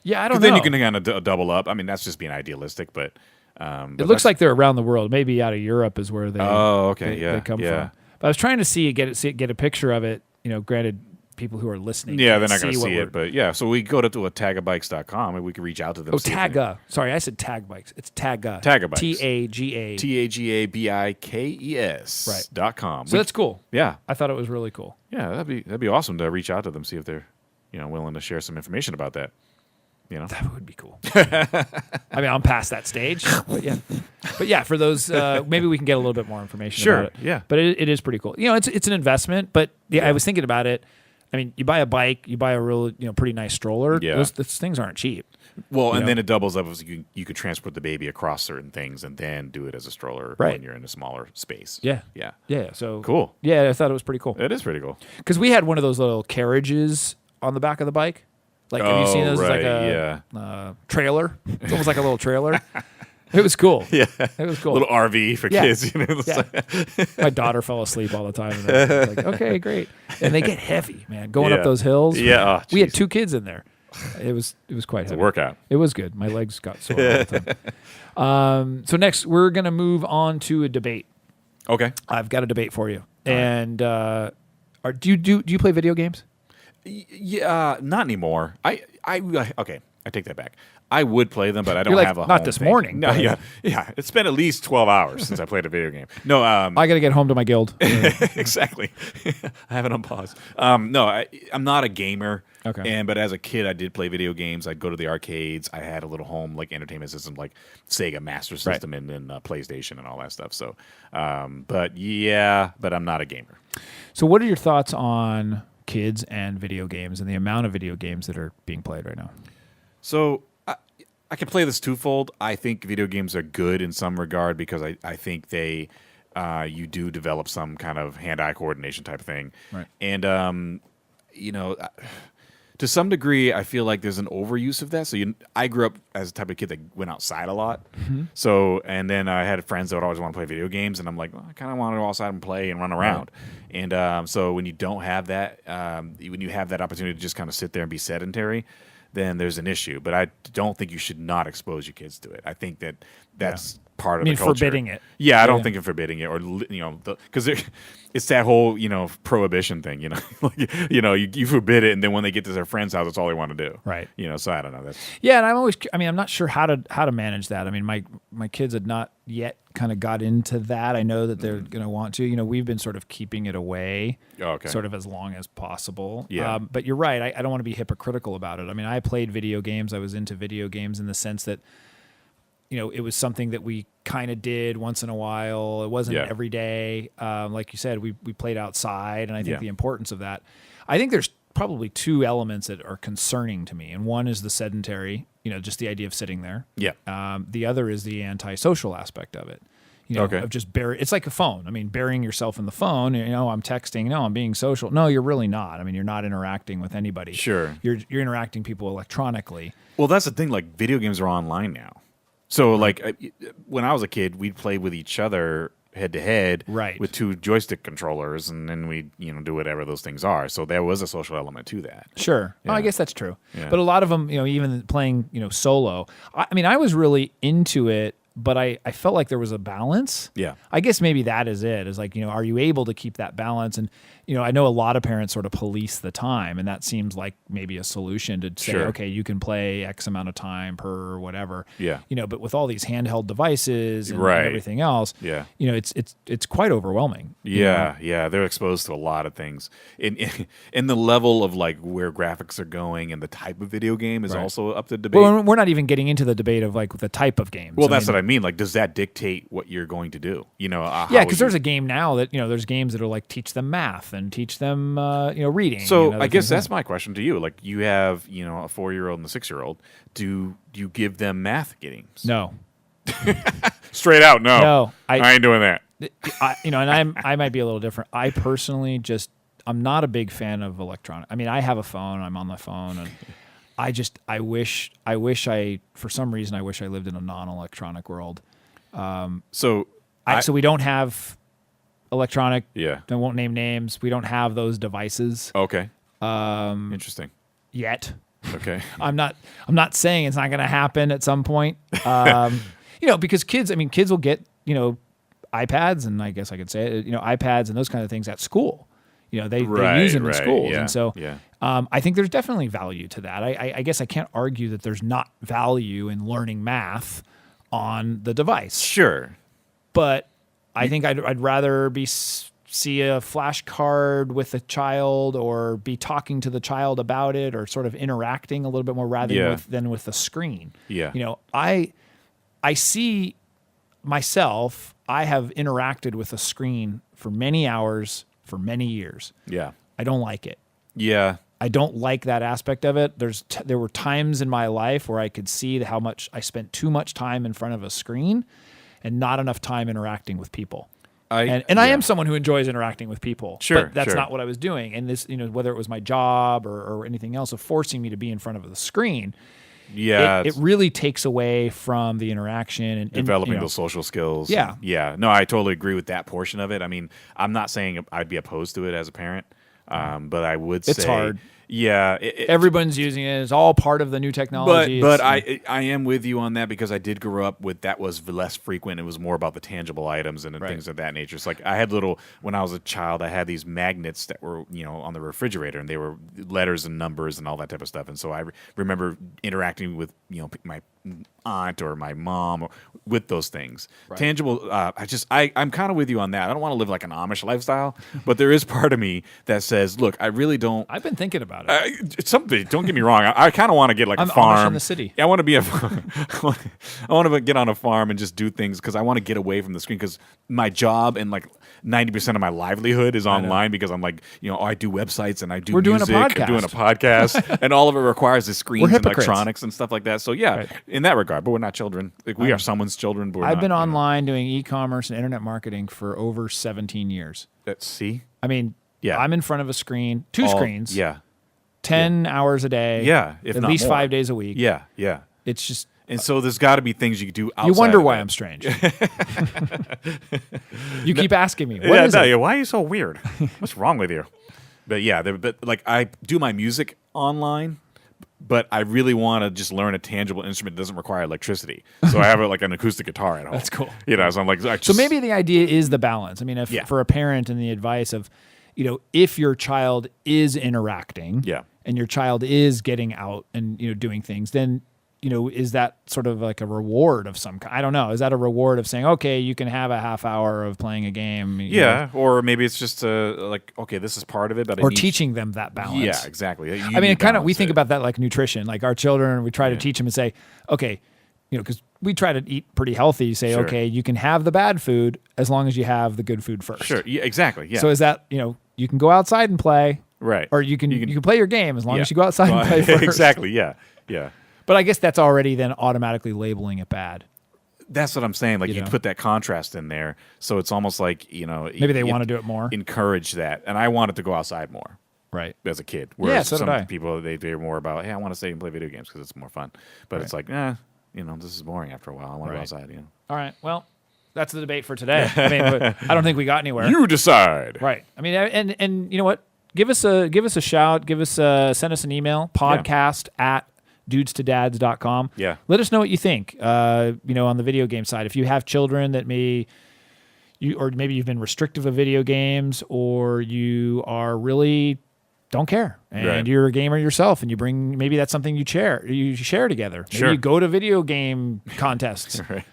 Speaker 1: Yeah, I don't know.
Speaker 2: Then you can kind of double up. I mean, that's just being idealistic, but
Speaker 1: it looks like they're around the world. Maybe out of Europe is where they they come from. But I was trying to get a picture of it. Granted, people who are listening,
Speaker 2: they're not going to see it. But so we go to TagaBikes.com and we can reach out to them.
Speaker 1: Oh, Taga. Sorry, I said TagBikes. It's Taga.
Speaker 2: TagaBikes.
Speaker 1: TAGABIKES.
Speaker 2: .com.
Speaker 1: So that's cool.
Speaker 2: Yeah,
Speaker 1: I thought it was really cool.
Speaker 2: Yeah, that'd be awesome to reach out to them, see if they're willing to share some information about that.
Speaker 1: That would be cool. I mean, I'm past that stage, but yeah. For those, maybe we can get a little bit more information about it.
Speaker 2: Yeah.
Speaker 1: But it is pretty cool. It's an investment. But I was thinking about it. I mean, you buy a bike, you buy a real pretty nice stroller.
Speaker 2: Yeah.
Speaker 1: Those things aren't cheap.
Speaker 2: Well, and then it doubles up as you could transport the baby across certain things and then do it as a stroller when you're in a smaller space.
Speaker 1: Yeah.
Speaker 2: Yeah.
Speaker 1: Yeah. So
Speaker 2: cool.
Speaker 1: Yeah, I thought it was pretty cool.
Speaker 2: It is pretty cool.
Speaker 1: Because we had one of those little carriages on the back of the bike. Like, have you seen those?
Speaker 2: Right,
Speaker 1: it's like a trailer. It's almost like a little trailer. It was cool.
Speaker 2: Yeah.
Speaker 1: It was cool.
Speaker 2: Little RV for kids.
Speaker 1: My daughter fell asleep all the time. And I was like, okay, great. And they get heavy, man. Going up those hills.
Speaker 2: Yeah.
Speaker 1: We had 2 kids in there. It was quite heavy.
Speaker 2: It's a workout.
Speaker 1: It was good. My legs got sore all the time. So next, we're going to move on to a debate.
Speaker 2: Okay.
Speaker 1: I've got a debate for you. And do you play video games?
Speaker 2: Yeah, not anymore. Okay, I take that back. I would play them, but I don't
Speaker 1: You're like,
Speaker 2: have a
Speaker 1: not
Speaker 2: home
Speaker 1: this
Speaker 2: thing.
Speaker 1: morning.
Speaker 2: No, yeah. It's been at least 12 hours since I played a video game. No,
Speaker 1: I got to get home to my guild.
Speaker 2: exactly. I have it on pause. No, I'm not a gamer.
Speaker 1: Okay.
Speaker 2: But as a kid, I did play video games. I'd go to the arcades. I had a little home entertainment system like Sega Master System and PlayStation and all that stuff. So, but I'm not a gamer.
Speaker 1: So, what are your thoughts on kids and video games and the amount of video games that are being played right now?
Speaker 2: So I can play this twofold. I think video games are good in some regard because I think they you do develop some kind of hand-eye coordination type of thing.
Speaker 1: Right.
Speaker 2: And to some degree, I feel like there's an overuse of that. So I grew up as a type of kid that went outside a lot. Mm-hmm. So, and then I had friends that would always want to play video games, and I'm like, well, I kind of want to go outside and play and run around. Right. And so when you don't have that, when you have that opportunity to just kind of sit there and be sedentary, then there's an issue. But I don't think you should not expose your kids to it. I think that's part of the culture.
Speaker 1: Forbidding it.
Speaker 2: Yeah, I don't think of forbidding it, or because it's that whole prohibition thing. You forbid it, and then when they get to their friend's house, that's all they want to do.
Speaker 1: Right.
Speaker 2: So I don't know.
Speaker 1: And I'm not sure how to manage that. I mean, my kids had not yet kind of got into that. I know that they're going to want to. We've been sort of keeping it away, sort of as long as possible.
Speaker 2: Yeah.
Speaker 1: But you're right. I don't want to be hypocritical about it. I mean, I played video games. I was into video games in the sense that, it was something that we kind of did once in a while. It wasn't every day. Like you said, we played outside, and I think the importance of that. I think there's probably 2 elements that are concerning to me, and one is the sedentary, just the idea of sitting there.
Speaker 2: Yeah.
Speaker 1: The other is the antisocial aspect of it. Of just it's like a phone. I mean, burying yourself in the phone. I'm texting. No, I'm being social. No, you're really not. I mean, you're not interacting with anybody.
Speaker 2: Sure.
Speaker 1: You're interacting people electronically.
Speaker 2: Well, that's the thing. Like, video games are online now. So like when I was a kid, we'd play with each other head to head
Speaker 1: Right.
Speaker 2: with 2 joystick controllers, and then we'd do whatever those things are. So there was a social element to that.
Speaker 1: Sure.
Speaker 2: Yeah.
Speaker 1: Oh, I guess that's true.
Speaker 2: Yeah.
Speaker 1: But a lot of them, even playing, solo. I mean, I was really into it, but I felt like there was a balance.
Speaker 2: Yeah.
Speaker 1: I guess maybe that is it. Is like, are you able to keep that balance? And, I know a lot of parents sort of police the time, and that seems like maybe a solution to say,
Speaker 2: Sure.
Speaker 1: okay, you can play X amount of time per whatever.
Speaker 2: Yeah.
Speaker 1: But with all these handheld devices and
Speaker 2: Right.
Speaker 1: everything else,
Speaker 2: Yeah.
Speaker 1: it's quite overwhelming.
Speaker 2: Yeah, yeah, they're exposed to a lot of things. In the level of like where graphics are going and the type of video game is
Speaker 1: Right.
Speaker 2: also up to debate.
Speaker 1: Well, we're not even getting into the debate of like the type of games.
Speaker 2: Well, that's what I mean. Like, does that dictate what you're going to do?
Speaker 1: Yeah, because there's a game now that there's games that are like teach them math and teach them reading.
Speaker 2: So
Speaker 1: and
Speaker 2: I guess
Speaker 1: things
Speaker 2: that's my question to you. Like, you have a 4-year-old and a 6-year-old. Do you give them math games?
Speaker 1: No,
Speaker 2: Straight out, no.
Speaker 1: No,
Speaker 2: I ain't doing that.
Speaker 1: and I might be a little different. I personally I'm not a big fan of electronic. I mean, I have a phone. I'm on my phone, and I wish for some reason I wish I lived in a non-electronic world.
Speaker 2: So
Speaker 1: So we don't have electronic.
Speaker 2: yeah.
Speaker 1: I won't name names. We don't have those devices
Speaker 2: Okay. Interesting.
Speaker 1: yet.
Speaker 2: Okay.
Speaker 1: I'm not saying it's not going to happen at some point. Because kids will get, iPads, and I guess I could say it, iPads and those kind of things at school. They use them in schools.
Speaker 2: Yeah,
Speaker 1: And so
Speaker 2: yeah.
Speaker 1: I think there's definitely value to that. I guess I can't argue that there's not value in learning math on the device.
Speaker 2: Sure.
Speaker 1: But I think I'd rather see a flashcard with a child, or be talking to the child about it, or sort of interacting a little bit more rather than with the screen.
Speaker 2: Yeah.
Speaker 1: I see myself, I have interacted with a screen for many hours for many years.
Speaker 2: Yeah.
Speaker 1: I don't like it.
Speaker 2: Yeah.
Speaker 1: I don't like that aspect of it. There were times in my life where I could see how much I spent too much time in front of a screen and not enough time interacting with people. I am someone who enjoys interacting with people.
Speaker 2: Sure,
Speaker 1: but that's
Speaker 2: sure.
Speaker 1: not what I was doing. And this, whether it was my job or anything else of forcing me to be in front of the screen,
Speaker 2: Yeah.
Speaker 1: it really takes away from the interaction and
Speaker 2: developing those social skills.
Speaker 1: Yeah.
Speaker 2: Yeah. No, I totally agree with that portion of it. I mean, I'm not saying I'd be opposed to it as a parent, but I would say
Speaker 1: It's hard.
Speaker 2: Yeah,
Speaker 1: everyone's using it. It's all part of the new technology.
Speaker 2: But I am with you on that, because I did grow up with that was less frequent. It was more about the tangible items and things of that nature. It's like I had when I was a child, I had these magnets that were on the refrigerator, and they were letters and numbers and all that type of stuff. And so I remember interacting with my aunt or my mom with those things. Right. Tangible. I'm kind of with you on that. I don't want to live like an Amish lifestyle, but there is part of me that says, look, I really don't.
Speaker 1: I've been thinking about it.
Speaker 2: It's something. Don't get me wrong. I kind of want to get like
Speaker 1: I'm
Speaker 2: a farm
Speaker 1: Amish in the city.
Speaker 2: I want to be I want to get on a farm and just do things, because I want to get away from the screen, because my job and like 90% of my livelihood is online, because I'm like, I do websites and I do music. I'm doing a podcast, and all of it requires the screens and electronics and stuff like that. So yeah, in that regard, but we're not children. Like, we are someone's children. But
Speaker 1: I've been online doing e-commerce and internet marketing for over 17 years.
Speaker 2: See?
Speaker 1: I mean,
Speaker 2: yeah.
Speaker 1: I'm in front of a screen, two screens.
Speaker 2: Yeah.
Speaker 1: 10 hours a day.
Speaker 2: Yeah. If
Speaker 1: at
Speaker 2: not
Speaker 1: least
Speaker 2: more.
Speaker 1: 5 days a week.
Speaker 2: Yeah. Yeah.
Speaker 1: It's just.
Speaker 2: And so there's got to be things you can do outside.
Speaker 1: You wonder
Speaker 2: of
Speaker 1: why
Speaker 2: that.
Speaker 1: I'm strange. You keep asking me. What is it?
Speaker 2: Why are you so weird? What's wrong with you? But yeah, like I do my music online, but I really want to just learn a tangible instrument that doesn't require electricity. So I have like an acoustic guitar at home.
Speaker 1: That's cool.
Speaker 2: So I'm like,
Speaker 1: so maybe the idea is the balance. I mean, for a parent, and the advice of, if your child is interacting, and your child is getting out and doing things, then is that sort of like a reward of some kind? I don't know. Is that a reward of saying, okay, you can have a half hour of playing a game?
Speaker 2: Yeah, or maybe it's just like, okay, this is part of it, but
Speaker 1: teaching them that balance.
Speaker 2: Yeah, exactly.
Speaker 1: I mean, we think about that like nutrition. Like our children, we try to teach them and say, okay, because we try to eat pretty healthy. Say, okay, you can have the bad food as long as you have the good food first.
Speaker 2: Sure. Yeah, exactly. Yeah.
Speaker 1: So is that you can go outside and play,
Speaker 2: right?
Speaker 1: Or you can play your game as long as you go outside and play first.
Speaker 2: Exactly. Yeah. Yeah.
Speaker 1: But I guess that's already then automatically labeling it bad.
Speaker 2: That's what I'm saying. Like, you put that contrast in there, so it's almost like
Speaker 1: maybe they want to do it more.
Speaker 2: Encourage that, and I wanted to go outside more,
Speaker 1: right?
Speaker 2: As a kid, whereas
Speaker 1: so
Speaker 2: some
Speaker 1: did I.
Speaker 2: people they're more about, hey, I want to stay and play video games because it's more fun. But it's like, this is boring after a while. I want to go outside.
Speaker 1: All right. Well, that's the debate for today. I mean, but I don't think we got anywhere.
Speaker 2: You decide.
Speaker 1: Right. I mean, and you know what? Give us a shout. Send us an email. podcast@dudestodads.com.
Speaker 2: Yeah.
Speaker 1: Let us know what you think. On the video game side, if you have children that or maybe you've been restrictive of video games, or you are really don't care and you're a gamer yourself, and maybe that's something you share together. Maybe you go to video game contests.
Speaker 2: Right.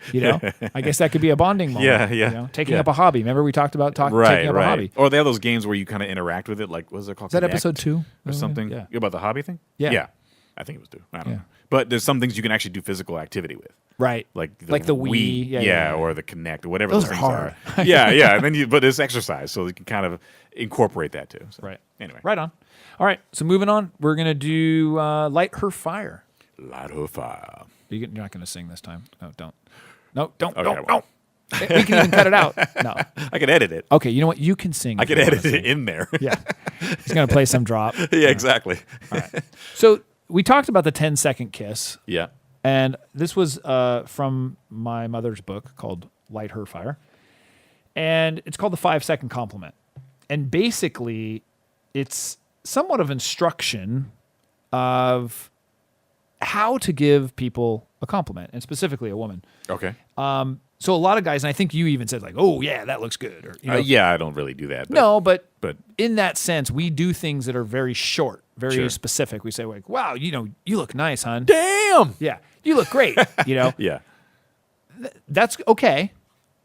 Speaker 1: I guess that could be a bonding moment.
Speaker 2: Yeah.
Speaker 1: Taking up a hobby. Remember we talked about taking up a hobby.
Speaker 2: Or they have those games where you kind of interact with it, like what's it called?
Speaker 1: Is that episode 2
Speaker 2: or something?
Speaker 1: Yeah.
Speaker 2: About the hobby thing?
Speaker 1: Yeah.
Speaker 2: I think it was 2. I don't know. But there's some things you can actually do physical activity with.
Speaker 1: Right.
Speaker 2: Like the
Speaker 1: Wii.
Speaker 2: Or the Kinect, or whatever
Speaker 1: those
Speaker 2: those
Speaker 1: are
Speaker 2: things
Speaker 1: hard.
Speaker 2: are. Yeah. And then but it's exercise, so you can kind of incorporate that too. So,
Speaker 1: right.
Speaker 2: Anyway.
Speaker 1: Right on. All right. So moving on, we're going to do Light Her Fire.
Speaker 2: Light her fire.
Speaker 1: You're not going to sing this time. No, don't. No, don't.
Speaker 2: Okay,
Speaker 1: don't.
Speaker 2: well.
Speaker 1: We can even cut it out. No.
Speaker 2: I can edit it.
Speaker 1: Okay, you know what? You can sing.
Speaker 2: I can edit it in there.
Speaker 1: Yeah. He's going to play some drop.
Speaker 2: Yeah, exactly.
Speaker 1: All right. So we talked about the 10-second kiss.
Speaker 2: Yeah.
Speaker 1: And this was from my mother's book called Light Her Fire. And it's called the 5-second compliment. And basically, it's somewhat of instruction of how to give people a compliment, and specifically a woman.
Speaker 2: Okay.
Speaker 1: So a lot of guys, and I think you even said like, "Oh yeah, that looks good," or
Speaker 2: yeah, I don't really do that.
Speaker 1: But
Speaker 2: but
Speaker 1: in that sense, we do things that are very short, very specific. We say like, "Wow, you look nice, hon."
Speaker 2: Damn.
Speaker 1: Yeah, you look great.
Speaker 2: Yeah.
Speaker 1: That's okay.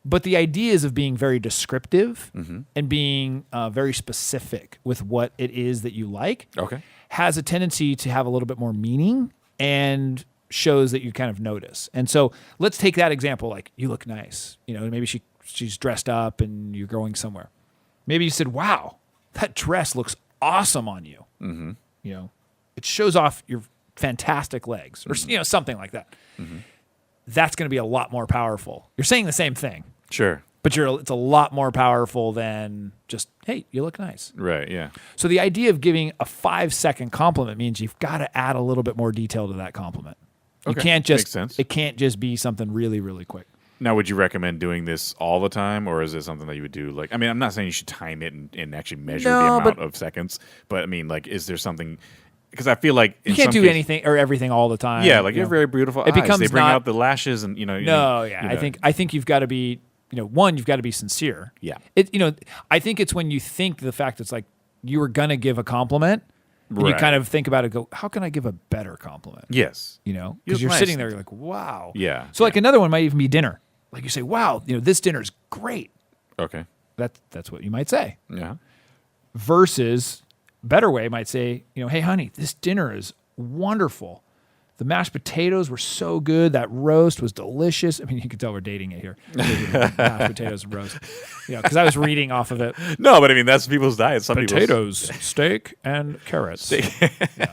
Speaker 1: But the ideas of being very descriptive and being very specific with what it is that you like has a tendency to have a little bit more meaning and shows that you kind of notice. And so let's take that example, like you look nice. Maybe she's dressed up and you're going somewhere. Maybe you said, wow, that dress looks awesome on you. Mm-hmm. It shows off your fantastic legs or something like that. Mm-hmm. That's going to be a lot more powerful. You're saying the same thing.
Speaker 2: Sure.
Speaker 1: But it's a lot more powerful than just, hey, you look nice.
Speaker 2: Right, yeah.
Speaker 1: So the idea of giving a 5-second compliment means you've got to add a little bit more detail to that compliment. You can't just,
Speaker 2: makes sense.
Speaker 1: It can't just be something really, really quick.
Speaker 2: Now, would you recommend doing this all the time, or is it something that you would do? Like, I mean, I'm not saying you should time it and actually measure the amount of seconds, but I mean, like, is there something? Because I feel like
Speaker 1: you can't do anything or everything all the time.
Speaker 2: Yeah, like you have very beautiful eyes.
Speaker 1: Becomes
Speaker 2: they bring out the lashes, and
Speaker 1: I think you've got to be, one, you've got to be sincere.
Speaker 2: Yeah.
Speaker 1: I think it's when you think the fact it's like you were gonna give a compliment. And you kind of think about it, go, how can I give a better compliment?
Speaker 2: Yes.
Speaker 1: Because you're sitting there, you're like, wow.
Speaker 2: Yeah.
Speaker 1: So like another one might even be dinner. Like you say, wow, this dinner's great.
Speaker 2: Okay.
Speaker 1: That's what you might say.
Speaker 2: Yeah.
Speaker 1: Versus better way might say, hey honey, this dinner is wonderful. The mashed potatoes were so good. That roast was delicious. I mean, you can tell we're dating it here. Mashed potatoes and roast. Because I was reading off of it.
Speaker 2: No, but I mean, that's people's diet. Some
Speaker 1: potatoes, steak, and carrots.
Speaker 2: Depending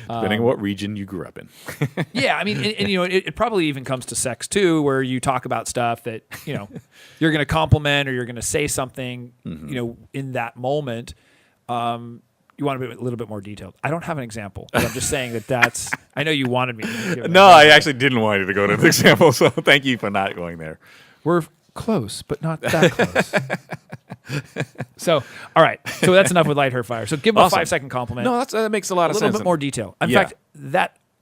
Speaker 2: on what region you grew up in.
Speaker 1: Yeah, I mean, and it probably even comes to sex too, where you talk about stuff that, you're going to compliment or you're going to say something, in that moment. You want to be a little bit more detailed. I don't have an example, but I'm just saying that's. I know you wanted me to give
Speaker 2: No, I actually didn't want you to go to the example, so thank you for not going there.
Speaker 1: We're close, but not that close. So, all right. So that's enough with Light Her Fire. So give them a 5-second compliment.
Speaker 2: No, that makes a lot of sense.
Speaker 1: A little bit more detail. In fact,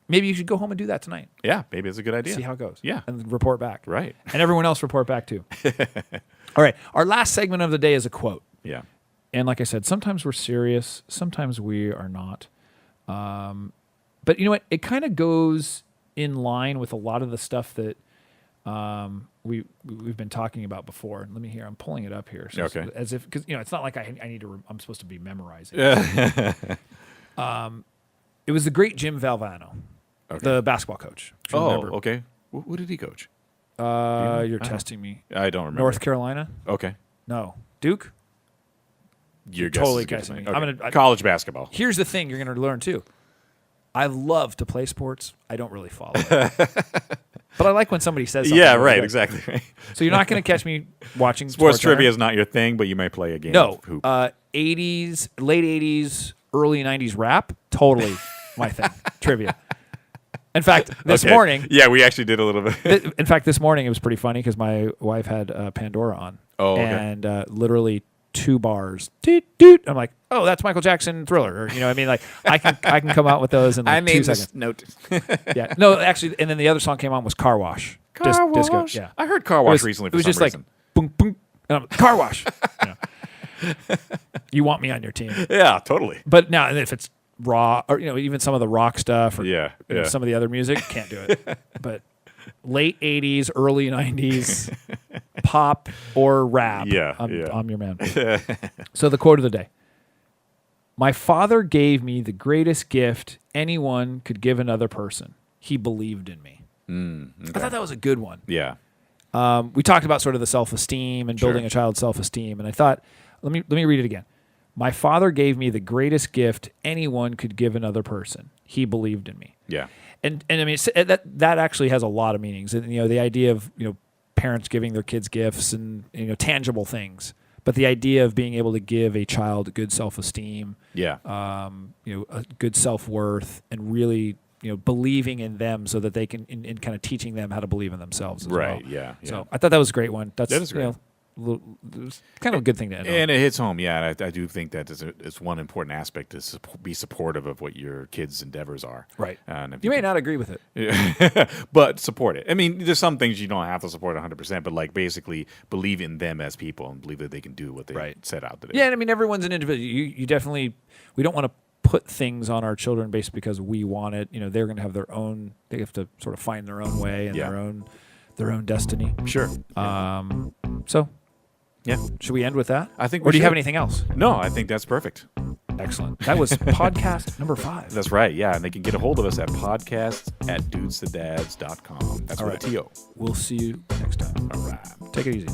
Speaker 1: maybe you should go home and do that tonight.
Speaker 2: Yeah, maybe it's a good idea.
Speaker 1: See how it goes.
Speaker 2: Yeah.
Speaker 1: And report back.
Speaker 2: Right.
Speaker 1: And everyone else report back too. All right. Our last segment of the day is a quote.
Speaker 2: Yeah.
Speaker 1: And like I said, sometimes we're serious, sometimes we are not. But you know what? It kind of goes in line with a lot of the stuff that we've been talking about before. Let me hear. I'm pulling it up here. So
Speaker 2: okay.
Speaker 1: As if, because it's not like I need to. I'm supposed to be memorizing. It was the great Jim Valvano, the basketball coach.
Speaker 2: Okay. What did he coach?
Speaker 1: You're testing me.
Speaker 2: I don't remember.
Speaker 1: North Carolina?
Speaker 2: Okay.
Speaker 1: No. Duke?
Speaker 2: You're
Speaker 1: totally guessing me.
Speaker 2: Okay. College basketball.
Speaker 1: Here's the thing you're going to learn too. I love to play sports. I don't really follow it. But I like when somebody says something.
Speaker 2: Yeah, right, exactly.
Speaker 1: So you're not going to catch me watching
Speaker 2: sports trivia is not your thing, but you may play a game of hoop.
Speaker 1: 80s, late 80s, early 90s rap, totally my thing. Trivia. In fact, this morning.
Speaker 2: Yeah, we actually did a little bit.
Speaker 1: In fact, this morning it was pretty funny because my wife had Pandora on.
Speaker 2: Oh, okay.
Speaker 1: And literally 2 bars. Doot, doot. I'm like, oh, that's Michael Jackson Thriller. Or, you know, I mean, like I can come out with those in like 2 seconds.
Speaker 2: Note.
Speaker 1: Yeah. No, actually, and then the other song came on was Car Wash.
Speaker 2: Car Wash.
Speaker 1: Disco. Yeah.
Speaker 2: I heard Car Wash recently.
Speaker 1: It was just
Speaker 2: reason.
Speaker 1: like boom, boom, and I'm, Car Wash. You know. You want me on your team?
Speaker 2: Yeah, totally.
Speaker 1: But now, if it's raw, or you know, even some of the rock stuff, or you know, some of the other music, can't do it. But late '80s, early '90s, pop or rap, I'm your man. So the quote of the day: "My father gave me the greatest gift anyone could give another person. He believed in me." Okay. I thought that was a good one.
Speaker 2: Yeah.
Speaker 1: We talked about sort of the self-esteem and building a child's self-esteem, and I thought, let me read it again. My father gave me the greatest gift anyone could give another person. He believed in me.
Speaker 2: Yeah.
Speaker 1: And I mean that actually has a lot of meanings. And, you know, the idea of, you know, parents giving their kids gifts and, you know, tangible things, but the idea of being able to give a child good self-esteem, you know, a good self-worth, and really, you know, believing in them so that they can, in kind of teaching them how to believe in themselves as well.
Speaker 2: Yeah.
Speaker 1: So I thought that was a great one.
Speaker 2: That is great.
Speaker 1: You know, it's kind of a good thing to end on.
Speaker 2: And it hits home, yeah. I do think that it's one important aspect to be supportive of what your kids' endeavors are.
Speaker 1: Right.
Speaker 2: And
Speaker 1: you may not agree with it.
Speaker 2: Yeah. But support it. I mean, there's some things you don't have to support 100%, but like basically believe in them as people and believe that they can do what they set out to do.
Speaker 1: Yeah, and I mean, everyone's an individual. You definitely, we don't want to put things on our children based because we want it. You know, they're going to have their own, they have to sort of find their own way and their own destiny.
Speaker 2: Sure.
Speaker 1: So,
Speaker 2: yeah.
Speaker 1: Should we end with that?
Speaker 2: I think.
Speaker 1: Or do you have anything else?
Speaker 2: No, I think that's perfect.
Speaker 1: Excellent. That was podcast number 5.
Speaker 2: That's right. Yeah, and they can get a hold of us at podcasts@dudesToDads.com. That's with a T-O.
Speaker 1: We'll see you next time.
Speaker 2: All right.
Speaker 1: Take it easy.